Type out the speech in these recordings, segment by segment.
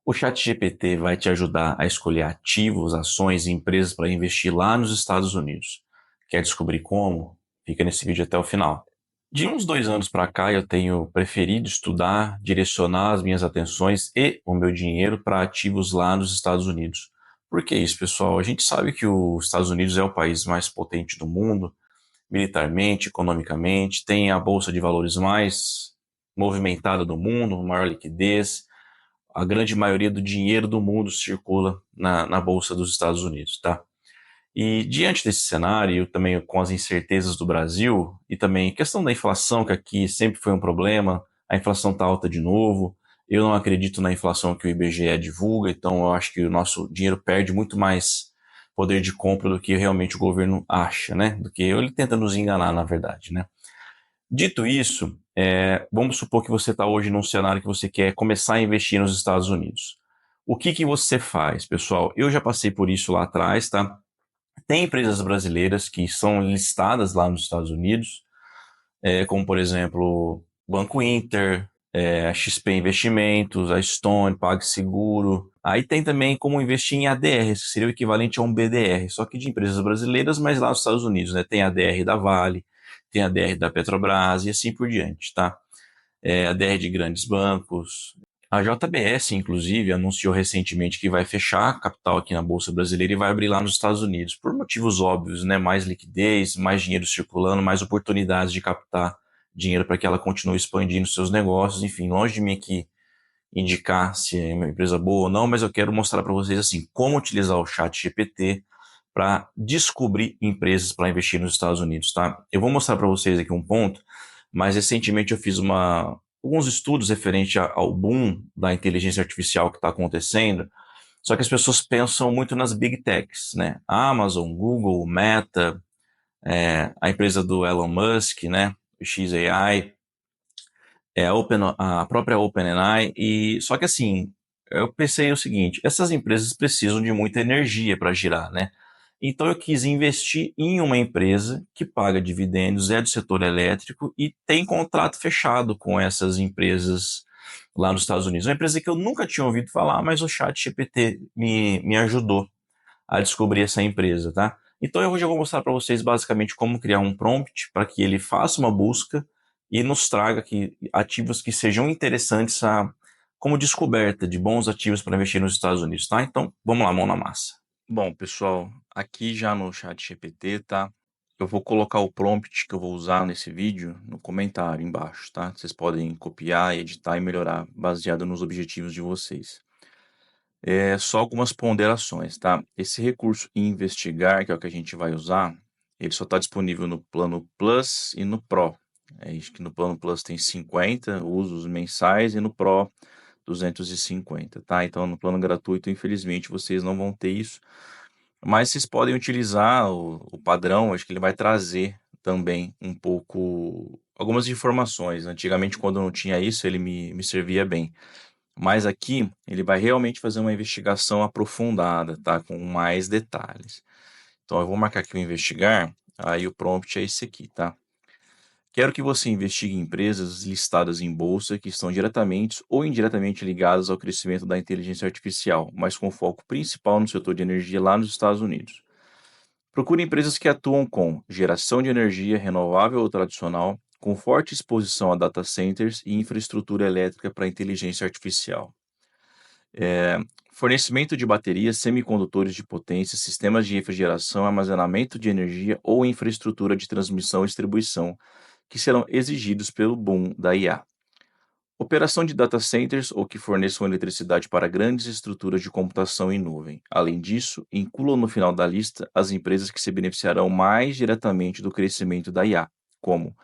O ChatGPT vai te ajudar a escolher ativos, ações e empresas para investir lá nos Estados Unidos. Quer descobrir como? Fica nesse vídeo até o final. De uns 2 anos para cá, eu tenho preferido estudar, direcionar as minhas atenções e o meu dinheiro para ativos lá nos Estados Unidos. Por que isso, pessoal? A gente sabe que os Estados Unidos é o país mais potente do mundo, militarmente, economicamente, tem a bolsa de valores mais movimentada do mundo, maior liquidez, a grande maioria do dinheiro do mundo circula na Bolsa dos Estados Unidos, tá? E diante desse cenário, também com as incertezas do Brasil, e também a questão da inflação, que aqui sempre foi um problema, a inflação está alta de novo, eu não acredito na inflação que o IBGE divulga, então eu acho que o nosso dinheiro perde muito mais poder de compra do que realmente o governo acha, né? Do que ele tenta nos enganar, na verdade, né? Dito isso, vamos supor que você está hoje num cenário que você quer começar a investir nos Estados Unidos. O que que você faz, pessoal? Eu já passei por isso lá atrás, tá? Tem empresas brasileiras que são listadas lá nos Estados Unidos, como por exemplo, Banco Inter, a XP Investimentos, a Stone, PagSeguro. Aí tem também como investir em ADR, que seria o equivalente a um BDR, só que de empresas brasileiras, mas lá nos Estados Unidos, né? Tem a ADR da Vale, tem a ADR da Petrobras e assim por diante, tá? A ADR de grandes bancos. A JBS, inclusive, anunciou recentemente que vai fechar capital aqui na Bolsa Brasileira e vai abrir lá nos Estados Unidos, por motivos óbvios, né? Mais liquidez, mais dinheiro circulando, mais oportunidades de captar dinheiro para que ela continue expandindo seus negócios. Enfim, longe de mim aqui indicar se é uma empresa boa ou não, mas eu quero mostrar para vocês assim como utilizar o chat GPT para descobrir empresas para investir nos Estados Unidos, tá? Eu vou mostrar para vocês aqui um ponto, mas recentemente eu fiz alguns estudos referente ao boom da inteligência artificial que está acontecendo, só que as pessoas pensam muito nas big techs, né? Amazon, Google, Meta, a empresa do Elon Musk, né? O XAI, a própria OpenAI, e só que assim, eu pensei o seguinte, essas empresas precisam de muita energia para girar, né? Então eu quis investir em uma empresa que paga dividendos, é do setor elétrico e tem contrato fechado com essas empresas lá nos Estados Unidos. Uma empresa que eu nunca tinha ouvido falar, mas o chat GPT me ajudou a descobrir essa empresa, tá? Então hoje eu vou mostrar para vocês basicamente como criar um prompt para que ele faça uma busca e nos traga aqui ativos que sejam interessantes como descoberta de bons ativos para investir nos Estados Unidos, tá? Então vamos lá, mão na massa. Bom, pessoal, aqui já no chat GPT, tá? Eu vou colocar o prompt que eu vou usar nesse vídeo no comentário embaixo, tá? Vocês podem copiar, editar e melhorar baseado nos objetivos de vocês. Só algumas ponderações, tá? Esse recurso investigar, que é o que a gente vai usar, ele só está disponível no plano Plus e no Pro. Acho que no plano Plus tem 50 usos mensais e no Pro 250, tá? Então no plano gratuito, infelizmente, vocês não vão ter isso, mas vocês podem utilizar o padrão, acho que ele vai trazer também um pouco, algumas informações. Antigamente, quando não tinha isso, ele me servia bem. Mas aqui ele vai realmente fazer uma investigação aprofundada, tá? Com mais detalhes. Então eu vou marcar aqui o investigar, aí o prompt é esse aqui, tá? Quero que você investigue empresas listadas em bolsa que estão diretamente ou indiretamente ligadas ao crescimento da inteligência artificial, mas com foco principal no setor de energia lá nos Estados Unidos. Procure empresas que atuam com geração de energia renovável ou tradicional, com forte exposição a data centers e infraestrutura elétrica para inteligência artificial. É, fornecimento de baterias, semicondutores de potência, sistemas de refrigeração, armazenamento de energia ou infraestrutura de transmissão e distribuição, que serão exigidos pelo boom da IA. Operação de data centers ou que forneçam eletricidade para grandes estruturas de computação em nuvem. Além disso, incluam no final da lista as empresas que se beneficiarão mais diretamente do crescimento da IA, como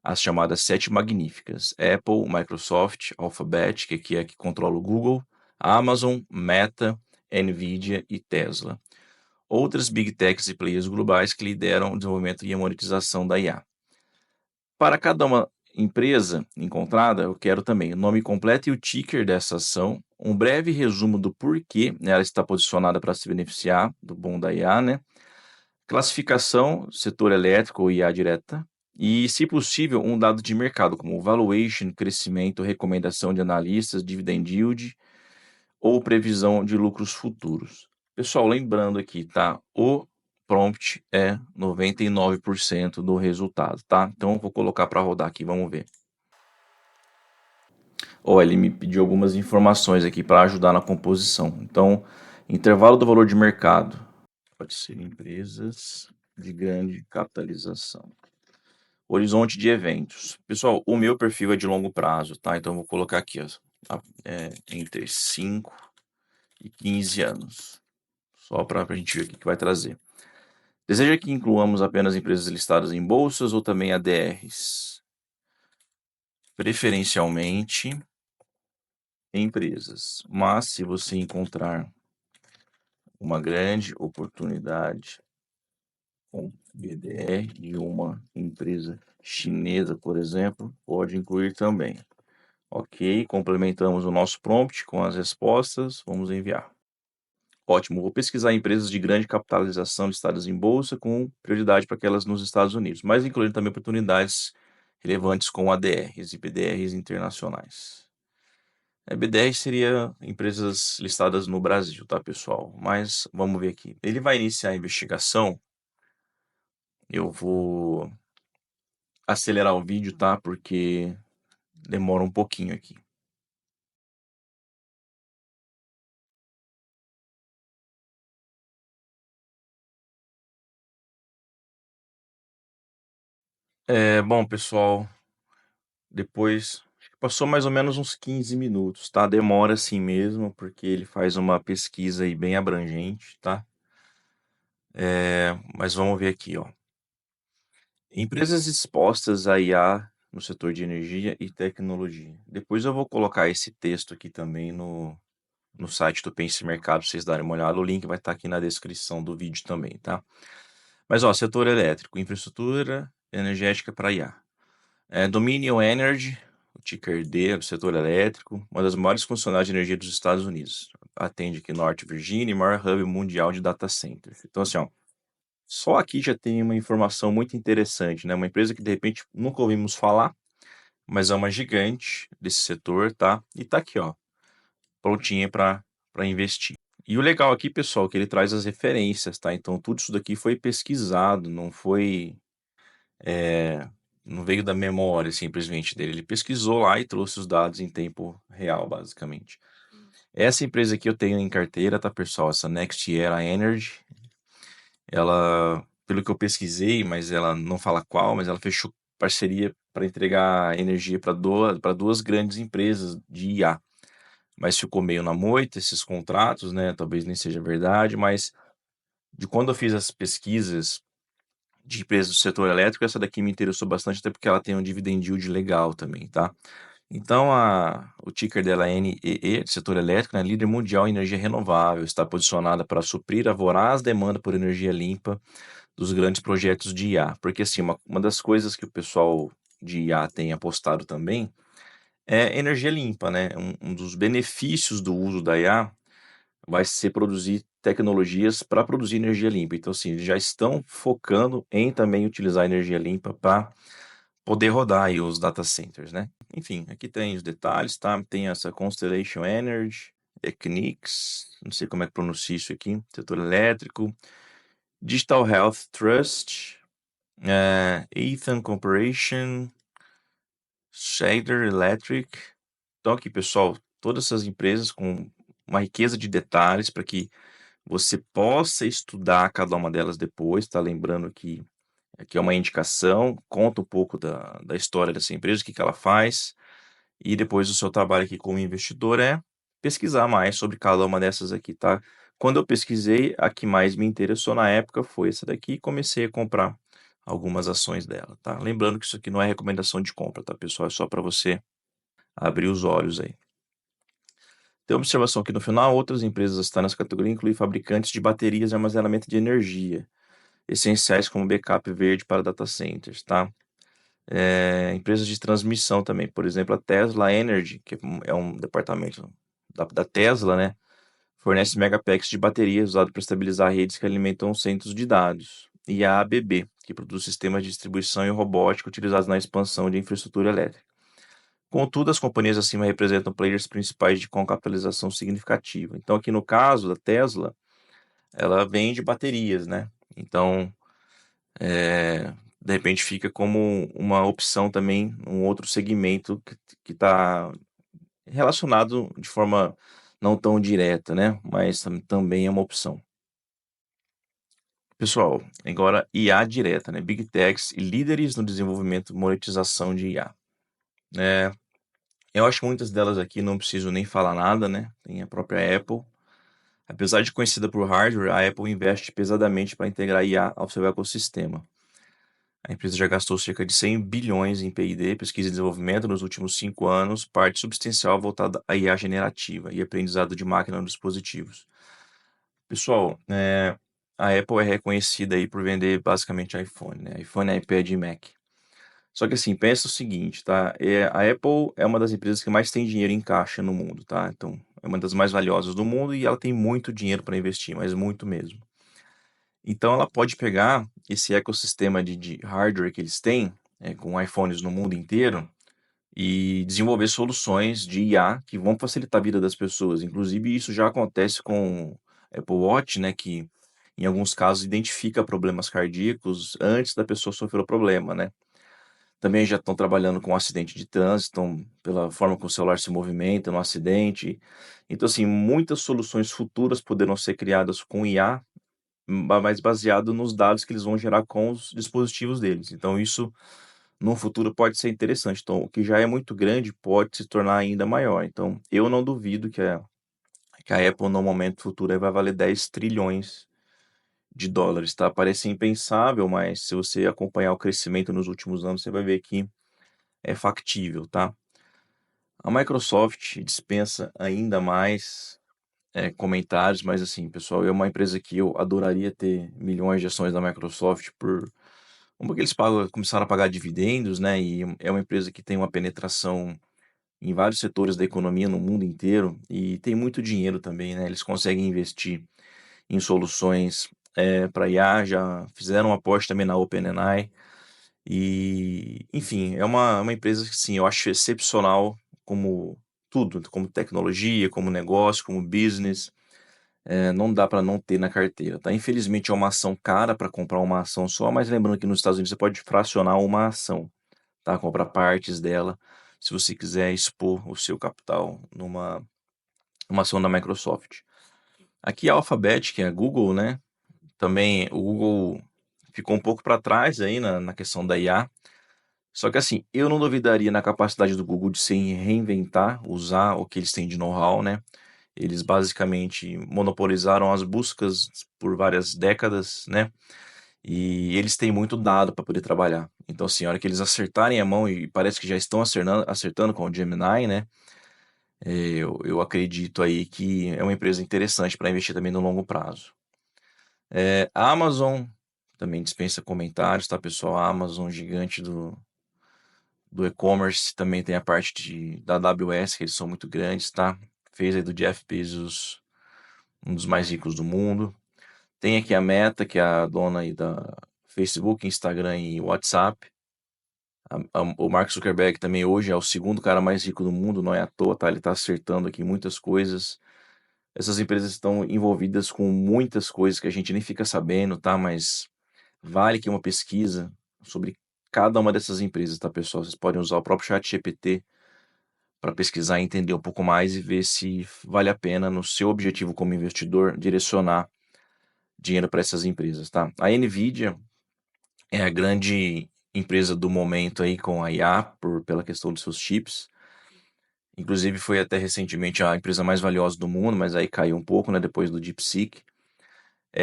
as chamadas sete magníficas: Apple, Microsoft, Alphabet, que aqui é que controla o Google, Amazon, Meta, Nvidia e Tesla. Outras big techs e players globais que lideram o desenvolvimento e a monetização da IA. Para cada uma empresa encontrada, eu quero também o nome completo e o ticker dessa ação, um breve resumo do porquê ela está posicionada para se beneficiar do boom da IA, né? Classificação, setor elétrico ou IA direta, e, se possível, um dado de mercado, como valuation, crescimento, recomendação de analistas, dividend yield, ou previsão de lucros futuros. Pessoal, lembrando aqui, tá? O prompt é 99% do resultado, tá? Então, eu vou colocar para rodar aqui, vamos ver. Ó, ele me pediu algumas informações aqui para ajudar na composição. Então, intervalo do valor de mercado. Pode ser empresas de grande capitalização. Horizonte de eventos. Pessoal, o meu perfil é de longo prazo, tá? Então, eu vou colocar aqui, ó, entre 5 e 15 anos. Só para a gente ver o que vai trazer. Deseja que incluamos apenas empresas listadas em bolsas ou também ADRs? Preferencialmente empresas, mas se você encontrar uma grande oportunidade com BDR de uma empresa chinesa, por exemplo, pode incluir também. Ok, complementamos o nosso prompt com as respostas, vamos enviar. Ótimo, vou pesquisar empresas de grande capitalização listadas em bolsa com prioridade para aquelas nos Estados Unidos, mas incluindo também oportunidades relevantes com ADRs e BDRs internacionais. BDR seria empresas listadas no Brasil, tá, pessoal? Mas vamos ver aqui. Ele vai iniciar a investigação. Eu vou acelerar o vídeo, tá? Porque demora um pouquinho aqui. Bom, pessoal, depois passou mais ou menos uns 15 minutos, tá? Demora assim mesmo, porque ele faz uma pesquisa aí bem abrangente, tá? Mas vamos ver aqui, ó. Empresas expostas a IA no setor de energia e tecnologia. Depois eu vou colocar esse texto aqui também no site do Pense Mercado, pra vocês darem uma olhada. O link vai estar aqui na descrição do vídeo também, tá? Mas, ó, setor elétrico, infraestrutura energética para IA. Dominion Energy, o ticker D, do setor elétrico, uma das maiores concessionárias de energia dos Estados Unidos. Atende aqui Norte Virginia, maior hub mundial de data centers. Então, assim, ó, só aqui já tem uma informação muito interessante, né? Uma empresa que de repente nunca ouvimos falar, mas é uma gigante desse setor, tá? E tá aqui, ó, prontinha para investir. E o legal aqui, pessoal, é que ele traz as referências, tá? Então tudo isso daqui foi pesquisado, não foi, não veio da memória simplesmente dele. Ele pesquisou lá e trouxe os dados em tempo real, basicamente. Essa empresa aqui eu tenho em carteira, tá, pessoal? Essa Next Era Energy. Ela, pelo que eu pesquisei, mas ela não fala qual, mas ela fechou parceria para entregar energia para duas grandes empresas de IA. Mas ficou meio na moita esses contratos, né? Talvez nem seja verdade, mas de quando eu fiz as pesquisas de empresas do setor elétrico, essa daqui me interessou bastante, até porque ela tem um dividend yield legal também, tá? Então, o ticker dela é NEE, setor elétrico, né? Líder mundial em energia renovável, está posicionada para suprir a voraz demanda por energia limpa dos grandes projetos de IA. Porque, assim, uma das coisas que o pessoal de IA tem apostado também é energia limpa, né? Um dos benefícios do uso da IA vai ser produzir tecnologias para produzir energia limpa. Então, assim, eles já estão focando em também utilizar energia limpa para poder rodar aí os data centers, né? Enfim, aqui tem os detalhes, tá? Tem essa Constellation Energy, Equinix, não sei como é que pronuncia isso aqui, setor elétrico, Digital Health Trust, Ethan Corporation, Shader Electric. Então aqui, pessoal, todas essas empresas com uma riqueza de detalhes para que você possa estudar cada uma delas depois, tá? Lembrando que aqui é uma indicação, conta um pouco da história dessa empresa, o que ela faz, e depois o seu trabalho aqui como investidor é pesquisar mais sobre cada uma dessas aqui, tá? Quando eu pesquisei, a que mais me interessou na época foi essa daqui e comecei a comprar algumas ações dela, tá? Lembrando que isso aqui não é recomendação de compra, tá, pessoal? É só para você abrir os olhos aí. Tem observação aqui no final, outras empresas a estar nessa categoria incluem fabricantes de baterias e armazenamento de energia, essenciais como backup verde para data centers, tá? Empresas de transmissão também, por exemplo, a Tesla Energy, que é um departamento da Tesla, né? Fornece megapacks de baterias usados para estabilizar redes que alimentam centros de dados. E a ABB, que produz sistemas de distribuição e robótica utilizados na expansão de infraestrutura elétrica. Contudo, as companhias acima representam players principais com capitalização significativa. Então, aqui no caso da Tesla, ela vende baterias, né? Então, de repente fica como uma opção também, um outro segmento que está relacionado de forma não tão direta, né? Mas também é uma opção. Pessoal, agora IA direta, né? Big Techs e líderes no desenvolvimento e monetização de IA. Eu acho que muitas delas aqui não preciso nem falar nada, né? Tem a própria Apple. Apesar de conhecida por hardware, a Apple investe pesadamente para integrar IA ao seu ecossistema. A empresa já gastou cerca de 100 bilhões em P&D, pesquisa e desenvolvimento, nos últimos 5 anos, parte substancial voltada à IA generativa e aprendizado de máquina nos dispositivos. Pessoal, a Apple é reconhecida aí por vender basicamente iPhone, né? iPhone, iPad e Mac. Só que assim, pensa o seguinte, tá? A Apple é uma das empresas que mais tem dinheiro em caixa no mundo, tá? Então, é uma das mais valiosas do mundo e ela tem muito dinheiro para investir, mas muito mesmo. Então, ela pode pegar esse ecossistema de hardware que eles têm, com iPhones no mundo inteiro, e desenvolver soluções de IA que vão facilitar a vida das pessoas. Inclusive, isso já acontece com o Apple Watch, né? Que em alguns casos identifica problemas cardíacos antes da pessoa sofrer o problema, né? Também já estão trabalhando com acidente de trânsito, pela forma como o celular se movimenta no acidente. Então, assim, muitas soluções futuras poderão ser criadas com IA, mas baseado nos dados que eles vão gerar com os dispositivos deles. Então, isso no futuro pode ser interessante. Então, o que já é muito grande pode se tornar ainda maior. Então, eu não duvido que a Apple, no momento futuro, aí vai valer 10 trilhões de dólares, tá? Parece impensável, mas se você acompanhar o crescimento nos últimos anos, você vai ver que é factível, tá? A Microsoft dispensa ainda mais comentários, mas assim, pessoal, é uma empresa que eu adoraria ter milhões de ações da Microsoft porque eles começaram a pagar dividendos, né? E é uma empresa que tem uma penetração em vários setores da economia no mundo inteiro e tem muito dinheiro também, né? Eles conseguem investir em soluções para IA, já fizeram um aporte também na OpenAI. E, enfim, é uma empresa que, sim, eu acho excepcional como tudo, como tecnologia, como negócio, como business. Não dá para não ter na carteira, tá? Infelizmente é uma ação cara para comprar uma ação só, mas lembrando que nos Estados Unidos você pode fracionar uma ação, tá? Comprar partes dela, se você quiser expor o seu capital numa ação da Microsoft. Aqui a Alphabet, que é a Google, né? Também o Google ficou um pouco para trás aí na questão da IA. Só que assim, eu não duvidaria na capacidade do Google de se reinventar, usar o que eles têm de know-how, né? Eles basicamente monopolizaram as buscas por várias décadas, né? E eles têm muito dado para poder trabalhar. Então, assim, a hora que eles acertarem a mão, e parece que já estão acertando com o Gemini, né? Eu acredito aí que é uma empresa interessante para investir também no longo prazo. A Amazon também dispensa comentários, tá, pessoal? A Amazon, gigante do e-commerce, também tem a parte da AWS, que eles são muito grandes, tá? Fez aí do Jeff Bezos um dos mais ricos do mundo. Tem aqui a Meta, que é a dona aí da Facebook, Instagram e WhatsApp. O Mark Zuckerberg também hoje é o segundo cara mais rico do mundo, não é à toa, tá? Ele está acertando aqui muitas coisas. Essas empresas estão envolvidas com muitas coisas que a gente nem fica sabendo, tá? Mas vale que uma pesquisa sobre cada uma dessas empresas, tá, pessoal? Vocês podem usar o próprio chat GPT para pesquisar e entender um pouco mais e ver se vale a pena, no seu objetivo como investidor, direcionar dinheiro para essas empresas, tá? A Nvidia é a grande empresa do momento aí com a IA, pela questão dos seus chips. Inclusive foi até recentemente a empresa mais valiosa do mundo, mas aí caiu um pouco, né, depois do DeepSeek.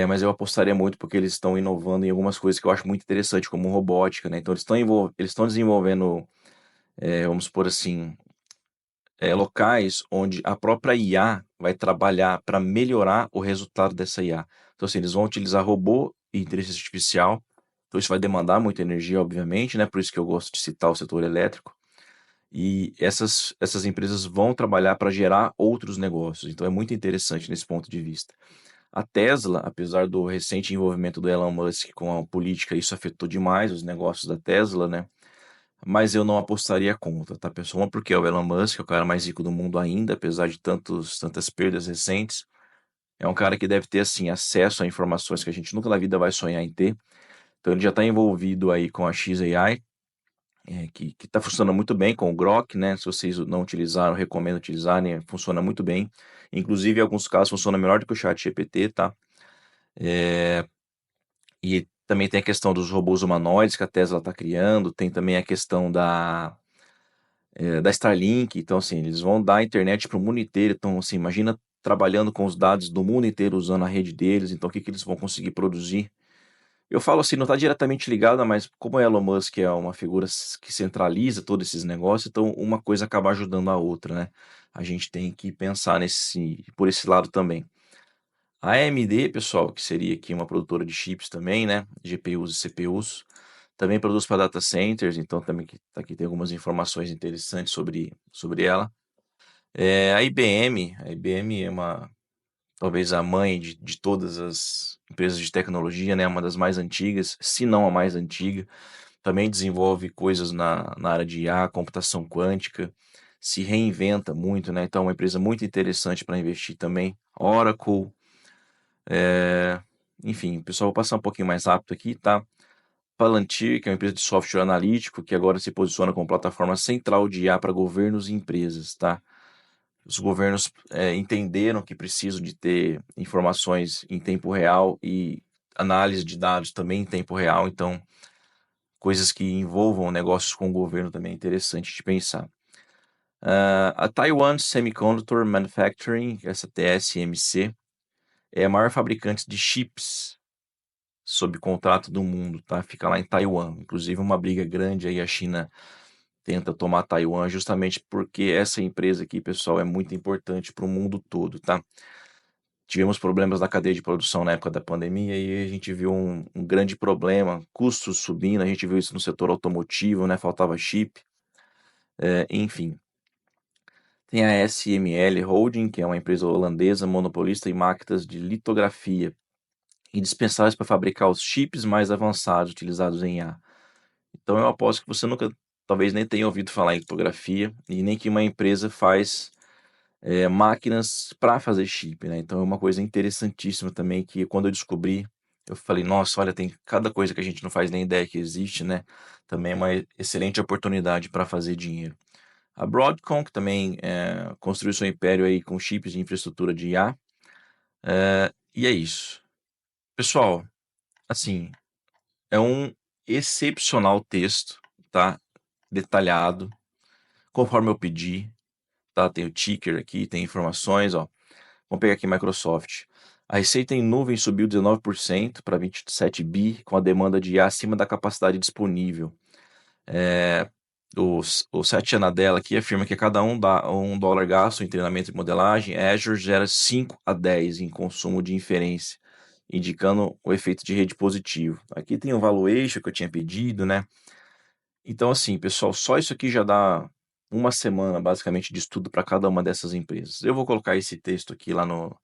Mas eu apostaria muito porque eles estão inovando em algumas coisas que eu acho muito interessante, como robótica, né? Então eles estão desenvolvendo, vamos supor assim, locais onde a própria IA vai trabalhar para melhorar o resultado dessa IA. Então, assim, eles vão utilizar robô e inteligência artificial. Então, isso vai demandar muita energia, obviamente, né? Por isso que eu gosto de citar o setor elétrico. E essas empresas vão trabalhar para gerar outros negócios. Então, é muito interessante nesse ponto de vista. A Tesla, apesar do recente envolvimento do Elon Musk com a política, isso afetou demais os negócios da Tesla, né? mas eu não apostaria contra, tá, pessoal? Uma porque é o Elon Musk, é o cara mais rico do mundo ainda, apesar de tantas perdas recentes. É um cara que deve ter, assim, acesso a informações que a gente nunca na vida vai sonhar em ter. Então ele já está envolvido aí com a xAI, que está funcionando muito bem com o Grok, né? Se vocês não utilizaram, recomendo utilizarem, funciona muito bem. Inclusive, em alguns casos, funciona melhor do que o ChatGPT, tá? E também tem a questão dos robôs humanoides que a Tesla está criando, tem também a questão da Starlink, então assim, eles vão dar internet para o mundo inteiro, então assim, imagina trabalhando com os dados do mundo inteiro usando a rede deles, então o que que eles vão conseguir produzir? Eu falo assim, não está diretamente ligada, mas como o Elon Musk é uma figura que centraliza todos esses negócios, então uma coisa acaba ajudando a outra, né? A gente tem que pensar por esse lado também. A AMD, pessoal, que seria aqui uma produtora de chips também, né? GPUs e CPUs, também produz para data centers, então também aqui tem algumas informações interessantes sobre ela. A IBM é talvez a mãe de todas as empresas de tecnologia, né? Uma das mais antigas, se não a mais antiga. Também desenvolve coisas na área de IA, computação quântica, se reinventa muito, né? Então é uma empresa muito interessante para investir também. Oracle, é, enfim, pessoal, vou passar um pouquinho mais rápido aqui, tá? Palantir, que é uma empresa de software analítico, que agora se posiciona como plataforma central de IA para governos e empresas, tá? Os governos entenderam que precisam de ter informações em tempo real e análise de dados também em tempo real, então coisas que envolvam negócios com o governo também é interessante de pensar. A Taiwan Semiconductor Manufacturing, essa TSMC, é a maior fabricante de chips sob contrato do mundo, tá? Fica lá em Taiwan. Inclusive uma briga grande aí, a China tenta tomar Taiwan justamente porque essa empresa aqui, pessoal, é muito importante para o mundo todo, tá? Tivemos problemas na cadeia de produção na época da pandemia e a gente viu um grande problema, custos subindo, a gente viu isso no setor automotivo, né? Faltava chip, enfim. Tem a SML Holding, que é uma empresa holandesa monopolista em máquinas de litografia, indispensáveis para fabricar os chips mais avançados utilizados em IA. Então eu aposto que você nunca, talvez nem tenha ouvido falar em litografia e nem que uma empresa faz máquinas para fazer chip, né? Então é uma coisa interessantíssima também que quando eu descobri, eu falei, nossa, olha, tem cada coisa que a gente não faz nem ideia que existe, né? Também é uma excelente oportunidade para fazer dinheiro. A Broadcom, que também construiu seu império aí com chips de infraestrutura de IA. E é isso. Pessoal, assim, é um excepcional texto, tá? Detalhado, conforme eu pedi, tá? Tem o ticker aqui, tem informações, ó. Vamos pegar aqui Microsoft. A receita em nuvem subiu 19% para 27 bi, com a demanda de IA acima da capacidade disponível. O Satya Nadella aqui afirma que a cada $1 gasto em treinamento e modelagem, Azure gera 5 a 10 em consumo de inferência, indicando o efeito de rede positivo. Aqui tem o valuation que eu tinha pedido, né? Então, assim, pessoal, só isso aqui já dá uma semana, basicamente, de estudo para cada uma dessas empresas. Eu vou colocar esse texto aqui lá no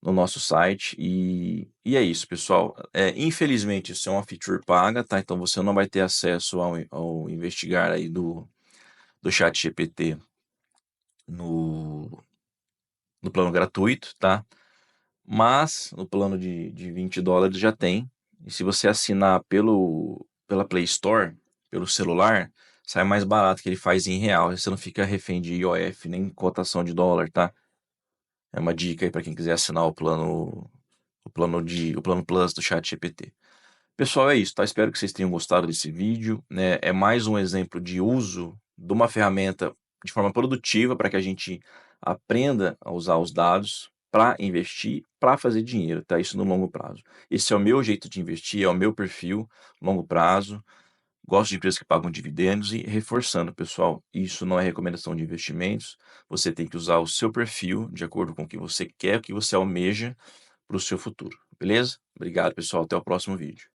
nosso site e é isso, pessoal. Infelizmente, isso é uma feature paga, tá? Então, você não vai ter acesso ao investigar aí do chat GPT no, no plano gratuito, tá? Mas no plano de $20 já tem. E se você assinar pela Play Store, pelo celular, sai mais barato que ele faz em real. Você não fica refém de IOF nem cotação de dólar, tá? É uma dica aí para quem quiser assinar o plano Plus do chat GPT. Pessoal, é isso, tá? Espero que vocês tenham gostado desse vídeo, né? É mais um exemplo de uso de uma ferramenta de forma produtiva para que a gente aprenda a usar os dados para investir, para fazer dinheiro, tá? Isso no longo prazo. Esse é o meu jeito de investir, é o meu perfil, longo prazo. Gosto de empresas que pagam dividendos e reforçando, pessoal, isso não é recomendação de investimentos. Você tem que usar o seu perfil de acordo com o que você quer, o que você almeja para o seu futuro, beleza? Obrigado, pessoal. Até o próximo vídeo.